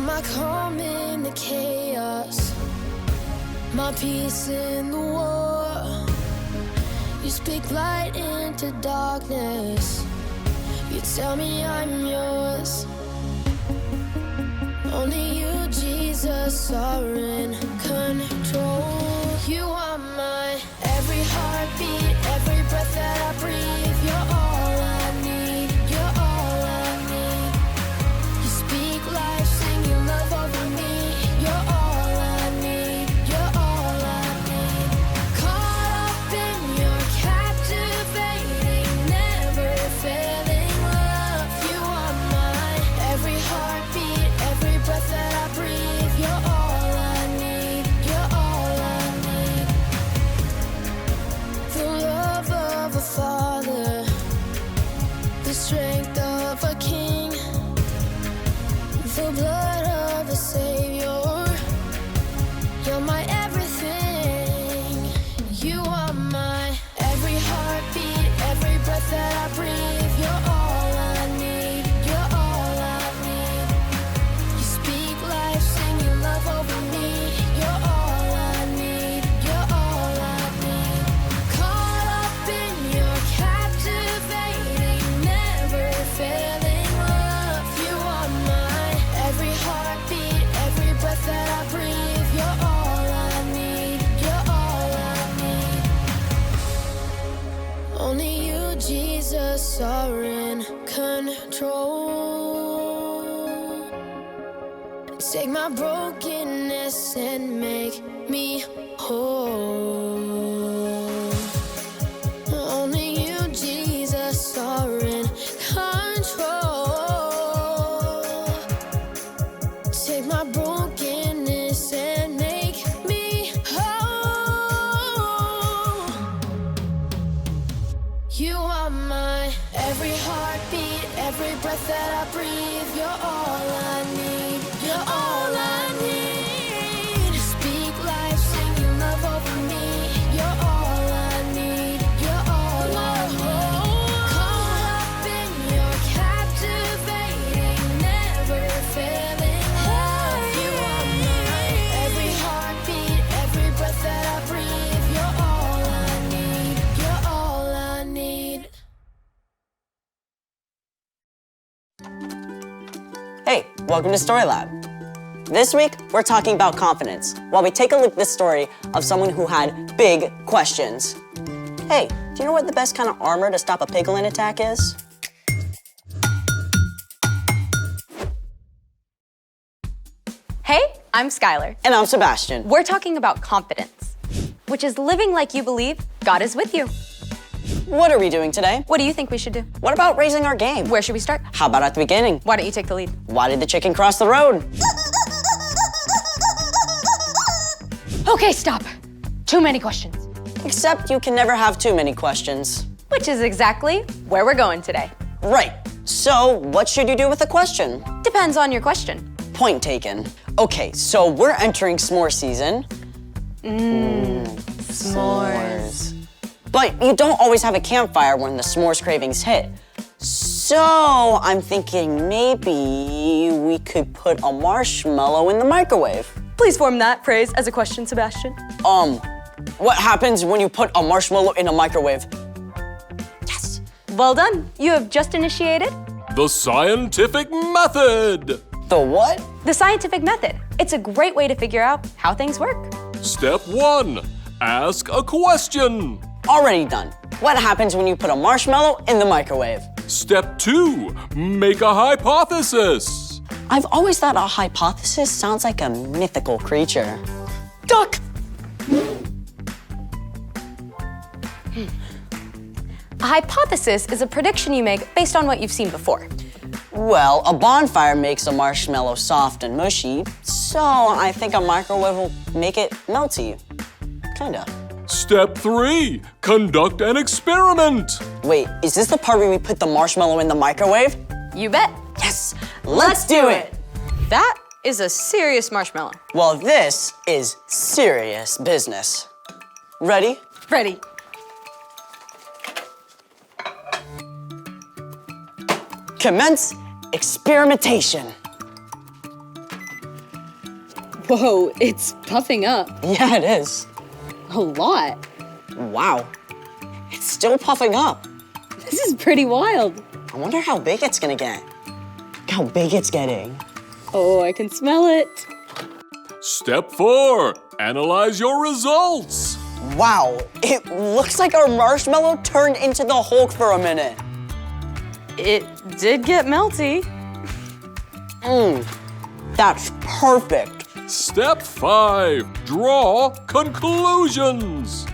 my calm in the chaos, my peace in the war. You speak light into darkness. You tell me I'm yours. Only you, Jesus, are in control. You are my every heartbeat, every breath that I breathe. You're all I need. You're all I need. You speak life, sing your love over me. You're all I need. You're all I need. Caught up in your captivating, never failing love. You are my every heartbeat, every breath that I breathe. You're all I need. You're all I need. The love of a father, the strength of a king, the blood of a savior. You're my everything. You are my every heartbeat, every breath that I breathe. You're all I need. You're all I need. You speak life, sing your love over me. You're all I need. You're all I need. Caught up in your captivating, never failing love. You are my every heartbeat, every breath that I breathe. You're all I need. You're all I need. Only you, Jesus, are in control. Take my brokenness and make me whole. Only you, Jesus, are in control. Take my brokenness and make me whole. You are my every heartbeat, every breath that I breathe. You're all I need. You're all I need. Speak life, sing your love over me. You're all I need. You're all I need. Caught up in your captivating, never failing love. You are my every heartbeat, every breath that I breathe. You're all I need. You're all I need. Hey, welcome to Story Lab. This week, we're talking about confidence, while we take a look at the story of someone who had big questions. Hey, do you know what the best kind of armor to stop a piglin attack is? Hey, I'm Skylar. And I'm Sebastian. We're talking about confidence, which is living like you believe God is with you. What are we doing today? What do you think we should do? What about raising our game? Where should we start? How about at the beginning? Why don't you take the lead? Why did the chicken cross the road? Okay, stop. Too many questions. Except you can never have too many questions. Which is exactly where we're going today. Right. So, what should you do with a question? Depends on your question. Point taken. Okay, so we're entering s'more season. S'mores. But you don't always have a campfire when the s'mores cravings hit. So I'm thinking maybe we could put a marshmallow in the microwave. Please form that phrase as a question, Sebastian. What happens when you put a marshmallow in a microwave? Yes. Well done. You have just initiated The scientific method. The what? the scientific method. It's a great way to figure out how things work. Step 1. Ask a question. Already done. What happens when you put a marshmallow in the microwave? Step 2. Make a hypothesis. I've always thought a hypothesis sounds like a mythical creature. Duck! A hypothesis is a prediction you make based on what you've seen before. Well, a bonfire makes a marshmallow soft and mushy, so I think a microwave will make it melty. Kinda. Step 3. Conduct an experiment. Wait, is this the part where we put the marshmallow in the microwave? You bet. Yes, let's do it! That is a serious marshmallow. Well, this is serious business. Ready? Ready. Commence experimentation. Whoa, it's puffing up. Yeah, it is. A lot. Wow. It's still puffing up. This is pretty wild. I wonder how big it's gonna get. Look how big it's getting. Oh, I can smell it. Step 4. Analyze your results. Wow, it looks like our marshmallow turned into the Hulk for a minute. It did get melty. That's perfect. Step 5. Draw conclusions.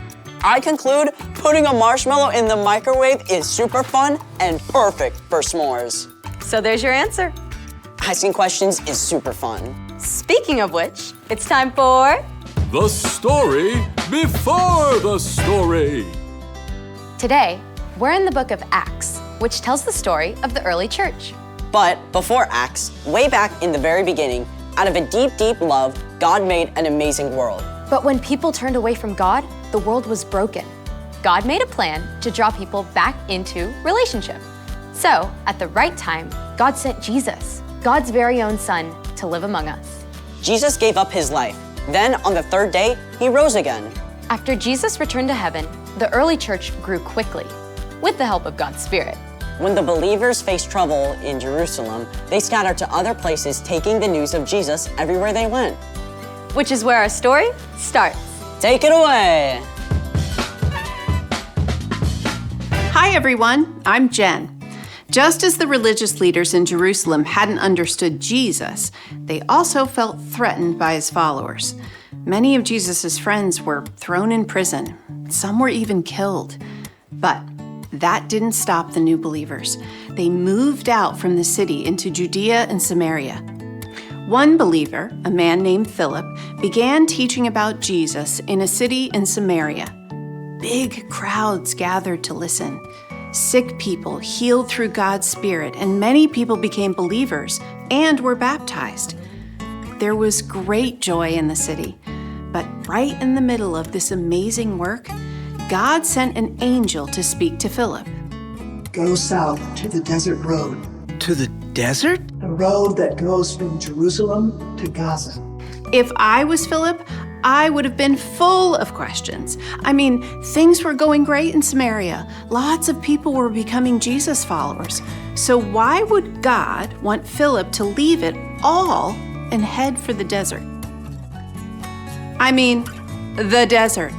I conclude putting a marshmallow in the microwave is super fun and perfect for s'mores. So there's your answer. Asking questions is super fun. Speaking of which, it's time for... The story before the story. Today, we're in the book of Acts, which tells the story of the early church. But before Acts, way back in the very beginning, out of a deep, deep love, God made an amazing world. But when people turned away from God, the world was broken. God made a plan to draw people back into relationship. So, at the right time, God sent Jesus, God's very own son, to live among us. Jesus gave up his life. Then, on the third day, he rose again. After Jesus returned to heaven, the early church grew quickly, with the help of God's Spirit. When the believers faced trouble in Jerusalem, they scattered to other places, taking the news of Jesus everywhere they went. Which is where our story starts. Take it away! Hi everyone, I'm Jen. Just as the religious leaders in Jerusalem hadn't understood Jesus, they also felt threatened by his followers. Many of Jesus' friends were thrown in prison. Some were even killed. But that didn't stop the new believers. They moved out from the city into Judea and Samaria. One believer, a man named Philip, began teaching about Jesus in a city in Samaria. Big crowds gathered to listen. Sick people healed through God's Spirit, and many people became believers and were baptized. There was great joy in the city. But right in the middle of this amazing work, God sent an angel to speak to Philip. Go south to the desert road. To the desert? The road that goes from Jerusalem to Gaza. If I was Philip, I would have been full of questions. I mean, things were going great in Samaria. Lots of people were becoming Jesus followers. So why would God want Philip to leave it all and head for the desert? I mean, the desert.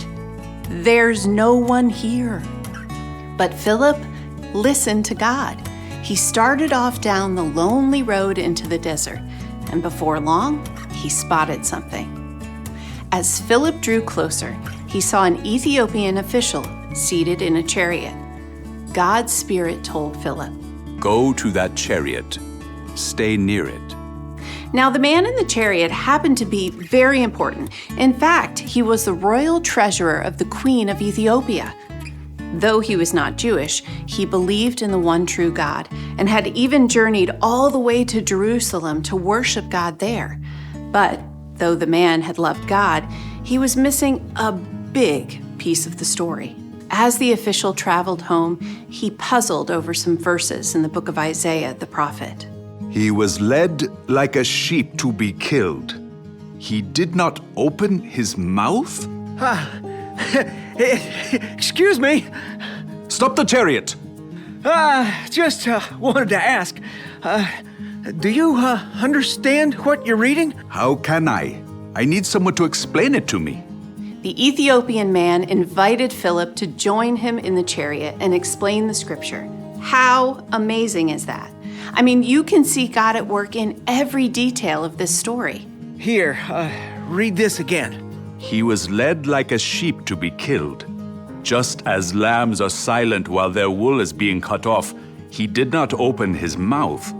There's no one here. But Philip listened to God. He started off down the lonely road into the desert, and before long, he spotted something. As Philip drew closer, he saw an Ethiopian official seated in a chariot. God's Spirit told Philip, "Go to that chariot. Stay near it." Now, the man in the chariot happened to be very important. In fact, he was the royal treasurer of the Queen of Ethiopia. Though he was not Jewish, he believed in the one true God and had even journeyed all the way to Jerusalem to worship God there. But though the man had loved God, he was missing a big piece of the story. As the official traveled home, he puzzled over some verses in the book of Isaiah the prophet. He was led like a sheep to be killed. He did not open his mouth? Excuse me. Stop the chariot! Just wanted to ask, do you understand what you're reading? How can I? I need someone to explain it to me. The Ethiopian man invited Philip to join him in the chariot and explain the scripture. How amazing is that? I mean, you can see God at work in every detail of this story. Here, read this again. He was led like a sheep to be killed. Just as lambs are silent while their wool is being cut off, he did not open his mouth.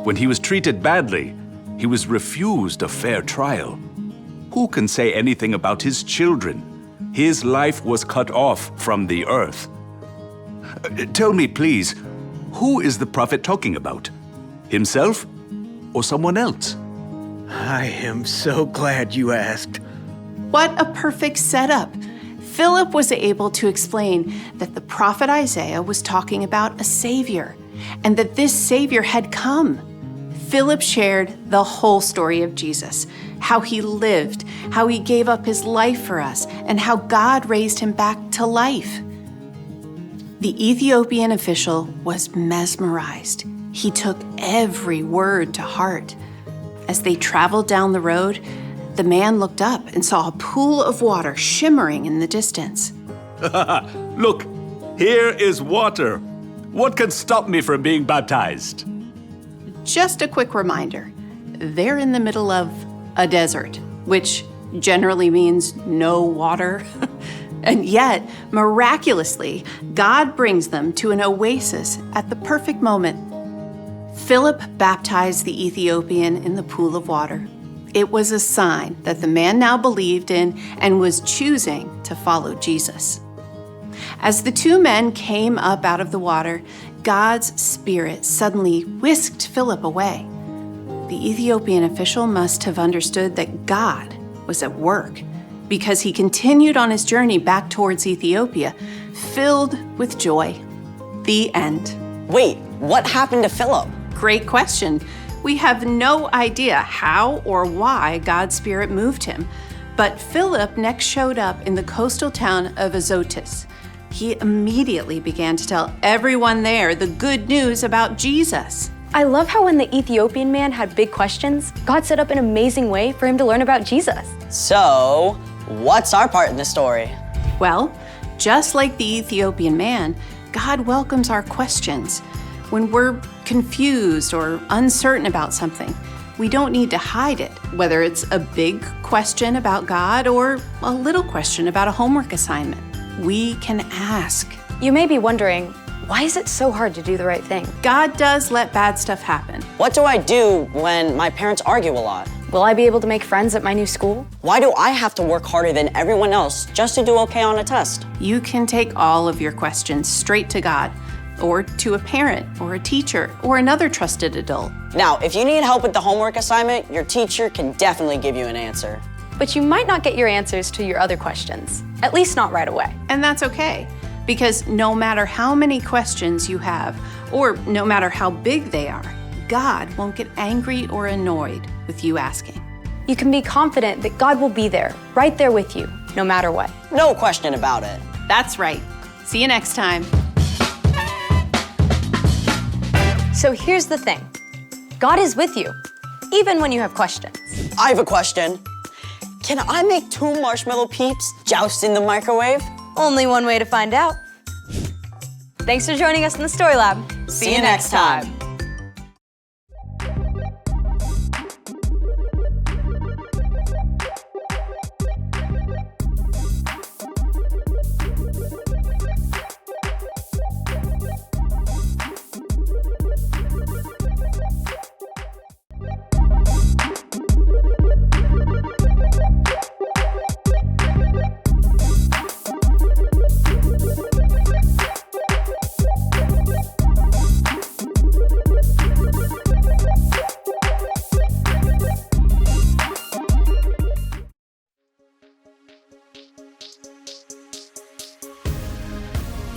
When he was treated badly, he was refused a fair trial. Who can say anything about his children? His life was cut off from the earth. Tell me, please, who is the prophet talking about? Himself or someone else? I am so glad you asked. What a perfect setup. Philip was able to explain that the prophet Isaiah was talking about a savior, and that this savior had come. Philip shared the whole story of Jesus, how he lived, how he gave up his life for us, and how God raised him back to life. The Ethiopian official was mesmerized. He took every word to heart. As they traveled down the road, the man looked up and saw a pool of water shimmering in the distance. Look, here is water. What can stop me from being baptized? Just a quick reminder, they're in the middle of a desert, which generally means no water. And yet, miraculously, God brings them to an oasis at the perfect moment. Philip baptized the Ethiopian in the pool of water. It was a sign that the man now believed in and was choosing to follow Jesus. As the two men came up out of the water, God's Spirit suddenly whisked Philip away. The Ethiopian official must have understood that God was at work, because he continued on his journey back towards Ethiopia, filled with joy. The end. Wait, what happened to Philip? Great question. We have no idea how or why God's Spirit moved him, but Philip next showed up in the coastal town of Azotus. He immediately began to tell everyone there the good news about Jesus. I love how when the Ethiopian man had big questions, God set up an amazing way for him to learn about Jesus. So, what's our part in the story? Well, just like the Ethiopian man, God welcomes our questions. When we're confused or uncertain about something, we don't need to hide it, whether it's a big question about God or a little question about a homework assignment. We can ask. You may be wondering, why is it so hard to do the right thing? God does let bad stuff happen. What do I do when my parents argue a lot? Will I be able to make friends at my new school? Why do I have to work harder than everyone else just to do okay on a test? You can take all of your questions straight to God, or to a parent, or a teacher, or another trusted adult. Now, if you need help with the homework assignment, your teacher can definitely give you an answer. But you might not get your answers to your other questions, at least not right away. And that's okay, because no matter how many questions you have, or no matter how big they are, God won't get angry or annoyed with you asking. You can be confident that God will be there, right there with you, no matter what. No question about it. That's right. See you next time. So here's the thing. God is with you, even when you have questions. I have a question. Can I make 2 marshmallow peeps joust in the microwave? Only one way to find out. Thanks for joining us in the Story Lab. See you next time.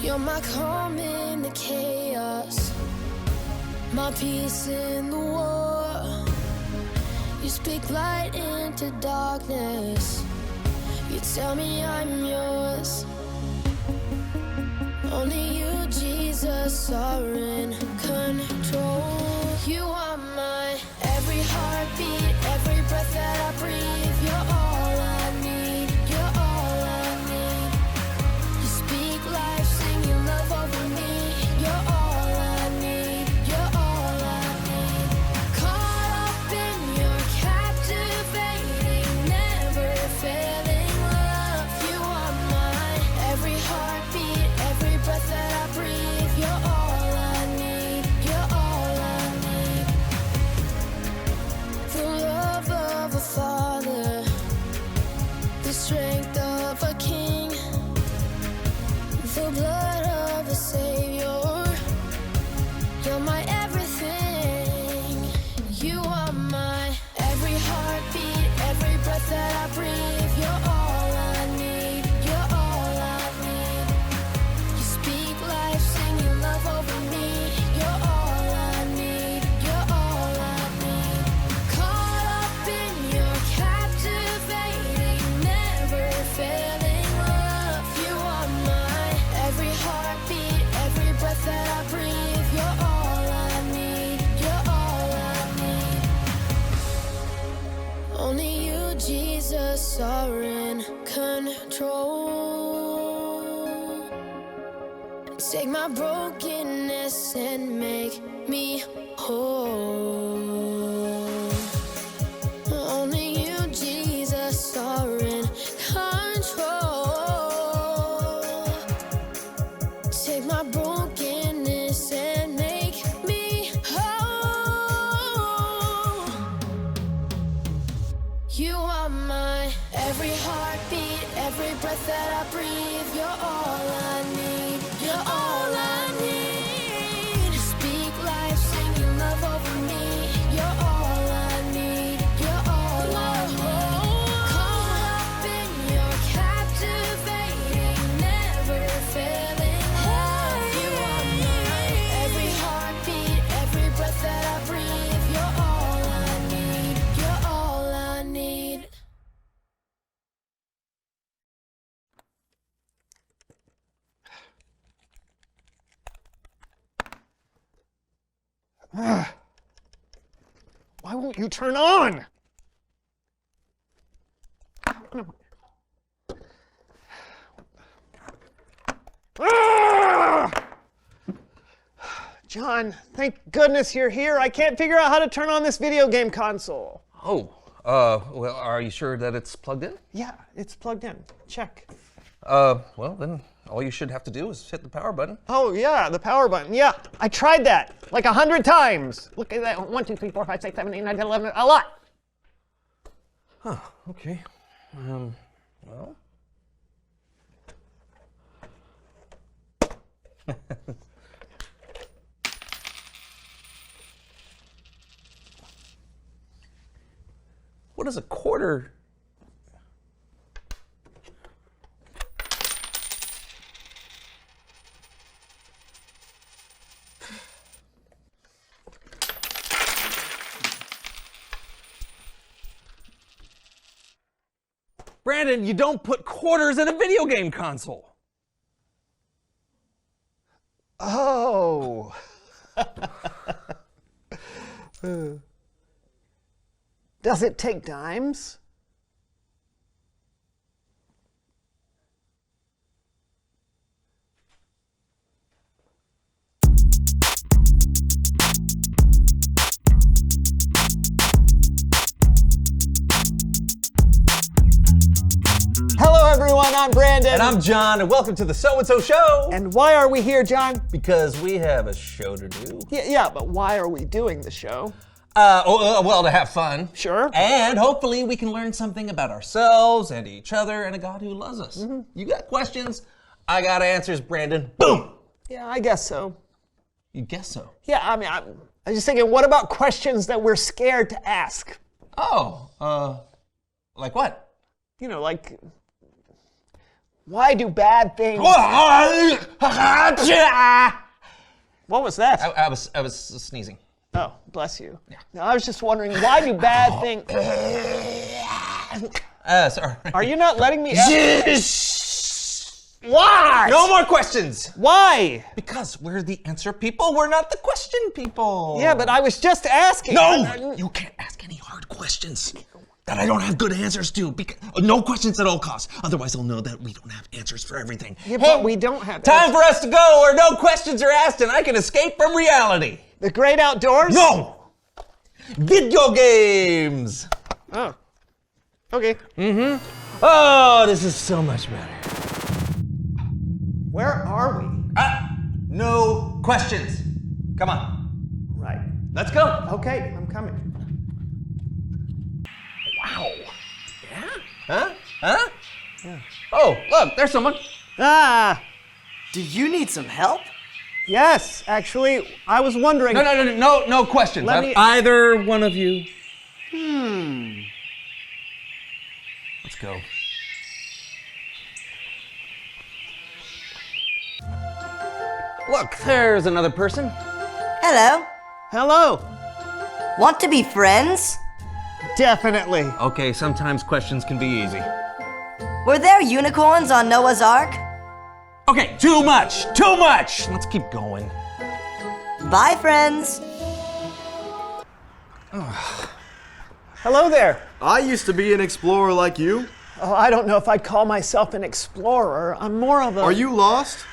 You're my calm in the chaos, my peace in the war. You speak light into darkness, you tell me I'm yours. Only you, Jesus, are in control. You are my every heartbeat, every breath that I breathe. You're all I need, you're all I need. You speak life, sing your love over me. You're all I need, you're all I need. Caught up in your captivating, never failing love. You are my every heartbeat, every breath that I breathe. You're all I need, you're all I need. The love of a father, Take my brokenness and make me whole. Only you, Jesus, are in control. Take my brokenness and make me whole. You are my every heartbeat, every breath that I breathe. You're all I need. You're all I need. Speak life, sing your love over me. You're all I need. You're all I need. Caught up in your captivating, never failing love. You are mine. Every heartbeat, every breath that I breathe. You're all I need. You're all I need. Why won't you turn on? John, thank goodness you're here. I can't figure out how to turn on this video game console. Oh, well, are you sure that it's plugged in? Yeah, it's plugged in. Check. Well, then all you should have to do is hit the power button. Oh, yeah, the power button. Yeah, I tried that like 100 times. Look at that. 1, 2, 3, 4, 5, 6, 7, 8, 9, 10, 11. A lot. Huh, okay. Well. What is a quarter? Brandon, you don't put quarters in a video game console. Oh. Does it take dimes? Hello everyone, I'm Brandon. And I'm John, and welcome to the So&So Show. And why are we here, John? Because we have a show to do. Yeah, but why are we doing the show? Well, to have fun. Sure. And hopefully we can learn something about ourselves and each other and a God who loves us. Mm-hmm. You got questions, I got answers, Brandon. Boom! Yeah, I guess so. You guess so? Yeah, I mean, I'm just thinking, what about questions that we're scared to ask? Oh, like what? You know, like, why do bad things... What was that? I was sneezing. Oh, bless you. Yeah. No, I was just wondering, why do bad things... Sorry. Are you not letting me ask? Why? No more questions. Why? Because we're the answer people, we're not the question people. Yeah, but I was just asking. No! You can't ask any hard questions that I don't have good answers to. No questions at all costs. Otherwise, they'll know that we don't have answers for everything. Yeah, but we don't have time for us to go where no questions are asked and I can escape from reality. The great outdoors? No! Video games! Oh. Okay. Mm-hmm. Oh, this is so much better. Where are we? No questions. Come on. Right. Let's go. Okay, I'm coming. Wow. Yeah? Huh? Yeah. Oh, look, there's someone. Do you need some help? Yes, actually, I was wondering... No questions. Either one of you. Let's go. Look, there's another person. Hello. Hello. Want to be friends? Definitely. Okay, sometimes questions can be easy. Were there unicorns on Noah's Ark? Okay, too much. Let's keep going. Bye, friends. Hello there. I used to be an explorer like you. Oh, I don't know if I'd call myself an explorer. I'm more of a... Are you lost?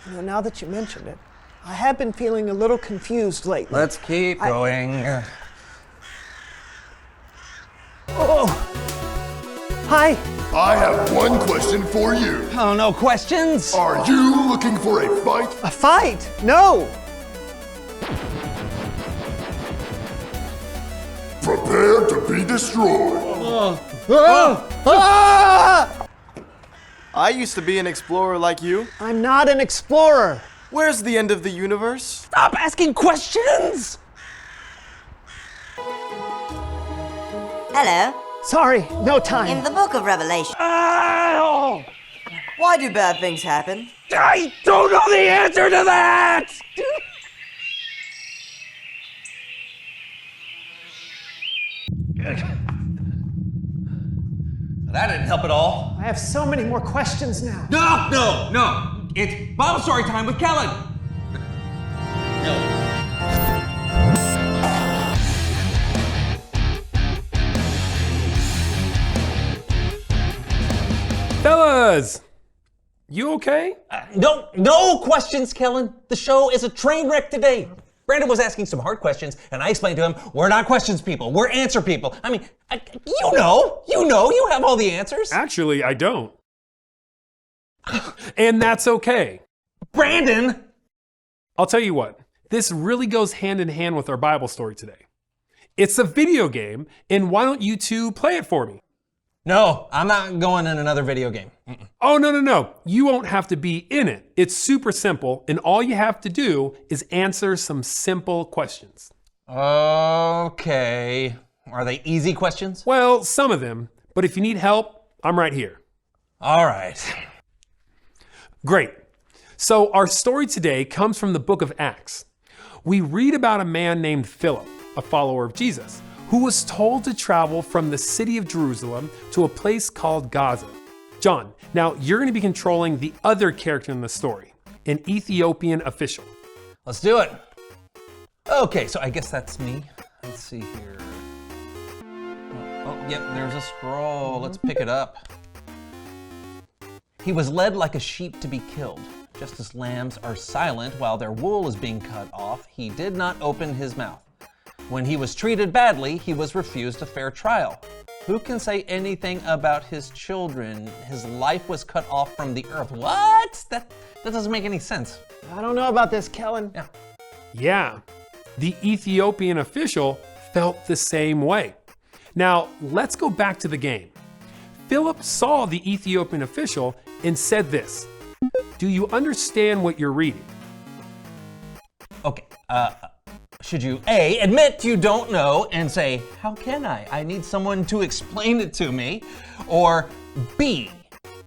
You know, now that you mentioned it, I have been feeling a little confused lately. Let's keep going. Oh! Hi! I have one question for you. Oh, no questions? Are you looking for a fight? A fight? No! Prepare to be destroyed. I used to be an explorer like you. I'm not an explorer. Where's the end of the universe? Stop asking questions! Hello. Sorry, no time. In the book of Revelation, why do bad things happen? I don't know the answer to that! That didn't help at all. I have so many more questions now. No! It's Bible story time with Kellen. No. Fellas, you okay? No questions, Kellen. The show is a train wreck today. Brandon was asking some hard questions, and I explained to him, we're not questions people, we're answer people. I mean, you have all the answers. Actually, I don't. And that's okay. Brandon! I'll tell you what, this really goes hand in hand with our Bible story today. It's a video game, and why don't you two play it for me? No, I'm not going in another video game. Oh, no. You won't have to be in it. It's super simple, and all you have to do is answer some simple questions. Okay. Are they easy questions? Well, some of them, but if you need help, I'm right here. All right. Great. So our story today comes from the book of Acts. We read about a man named Philip, a follower of Jesus, who was told to travel from the city of Jerusalem to a place called Gaza. John, now you're going to be controlling the other character in the story, an Ethiopian official. Let's do it. Okay, so I guess that's me. Let's see here. Yep, there's a scroll. Let's pick it up. He was led like a sheep to be killed. Just as lambs are silent while their wool is being cut off, he did not open his mouth. When he was treated badly, he was refused a fair trial. Who can say anything about his children? His life was cut off from the earth. What? That doesn't make any sense. I don't know about this, Kellen. Yeah, the Ethiopian official felt the same way. Now, let's go back to the game. Philip saw the Ethiopian official and said this. Do you understand what you're reading? Okay, should you A, admit you don't know and say, how can I? I need someone to explain it to me. Or B,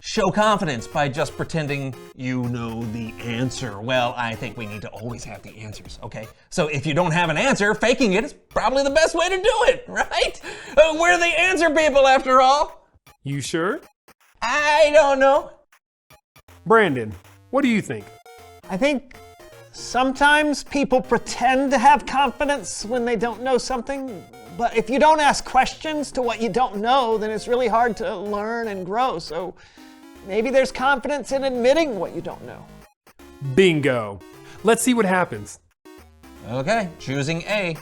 show confidence by just pretending you know the answer. Well, I think we need to always have the answers, okay? So if you don't have an answer, faking it is probably the best way to do it, right? We're the answer people after all. You sure? I don't know. Brandon, what do you think? I think sometimes people pretend to have confidence when they don't know something, but if you don't ask questions to what you don't know, then it's really hard to learn and grow. So maybe there's confidence in admitting what you don't know. Bingo. Let's see what happens. Okay, choosing A.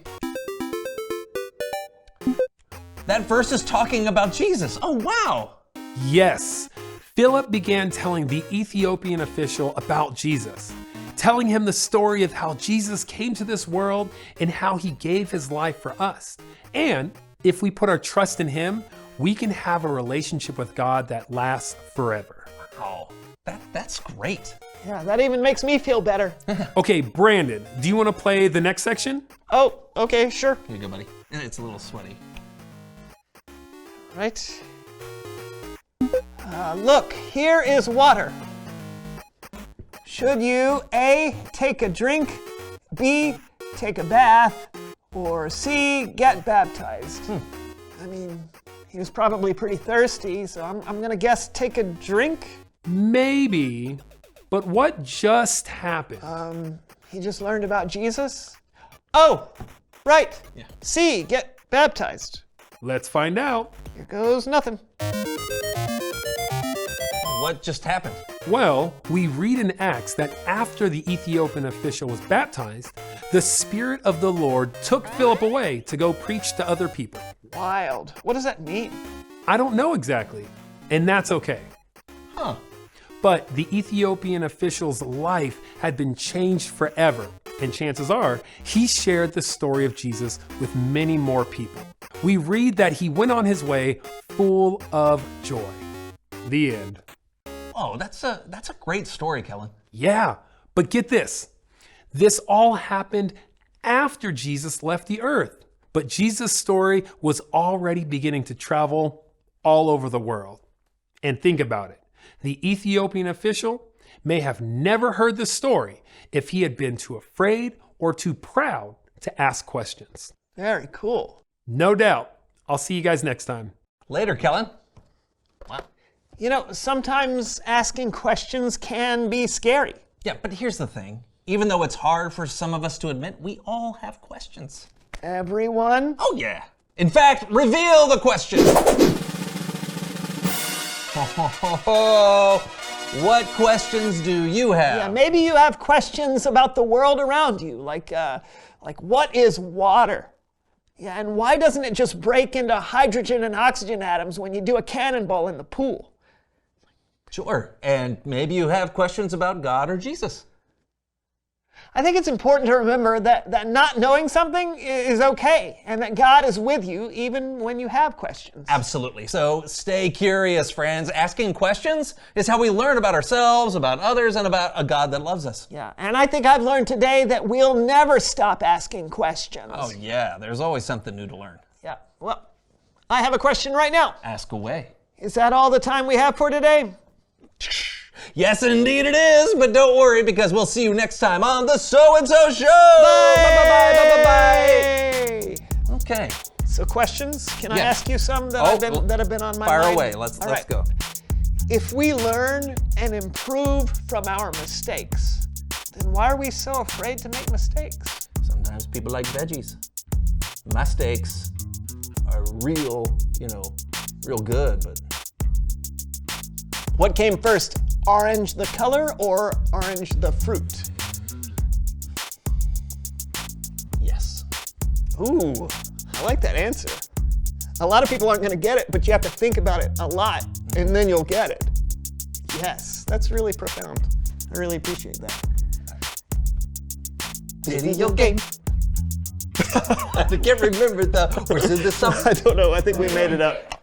That verse is talking about Jesus. Oh, wow. Yes. Philip began telling the Ethiopian official about Jesus, telling him the story of how Jesus came to this world and how he gave his life for us. And if we put our trust in him, we can have a relationship with God that lasts forever. Wow, that's great. Yeah, that even makes me feel better. Okay, Brandon, do you want to play the next section? Oh, okay, sure. Here you go, buddy. And it's a little sweaty. Right. Look, here is water. Should you A, take a drink, B, take a bath, or C, get baptized? I mean, he was probably pretty thirsty, so I'm gonna guess take a drink? Maybe, but what just happened? He just learned about Jesus? Oh, right. Yeah. C, get baptized. Let's find out. Here goes nothing. What just happened? Well, we read in Acts that after the Ethiopian official was baptized, the Spirit of the Lord took Philip away to go preach to other people. Wild. What does that mean? I don't know exactly, and that's okay. Huh. But the Ethiopian official's life had been changed forever, and chances are he shared the story of Jesus with many more people. We read that he went on his way full of joy. The end. Oh, that's a great story, Kellen. Yeah, but get this. This all happened after Jesus left the earth. But Jesus' story was already beginning to travel all over the world. And think about it. The Ethiopian official may have never heard the story if he had been too afraid or too proud to ask questions. Very cool. No doubt. I'll see you guys next time. Later, Kellen. Wow. You know, sometimes asking questions can be scary. Yeah, but here's the thing. Even though it's hard for some of us to admit, we all have questions. Everyone? Oh, yeah. In fact, reveal the question. What questions do you have? Yeah, maybe you have questions about the world around you, like what is water? Yeah, and why doesn't it just break into hydrogen and oxygen atoms when you do a cannonball in the pool? Sure, and maybe you have questions about God or Jesus. I think it's important to remember that not knowing something is okay, and that God is with you even when you have questions. Absolutely. So stay curious, friends. Asking questions is how we learn about ourselves, about others, and about a God that loves us. Yeah, and I think I've learned today that we'll never stop asking questions. Oh, yeah. There's always something new to learn. Yeah. Well, I have a question right now. Ask away. Is that all the time we have for today? Yes, indeed it is, but don't worry because we'll see you next time on the So&So Show. Bye. Bye. Okay. So questions? Can I Yeah. ask you some that have been on my fire mind? away. Let's go. If we learn and improve from our mistakes, then why are we so afraid to make mistakes? Sometimes people like veggies. Mistakes are real good, but What came first, orange the color or orange the fruit? yes. Ooh, I like that answer. A lot of people aren't going to get it, but you have to think about it a lot, and then you'll get it. Yes, that's really profound. I really appreciate that. Video game. I can't remember the. Or is this something? I don't know. I think we made it up.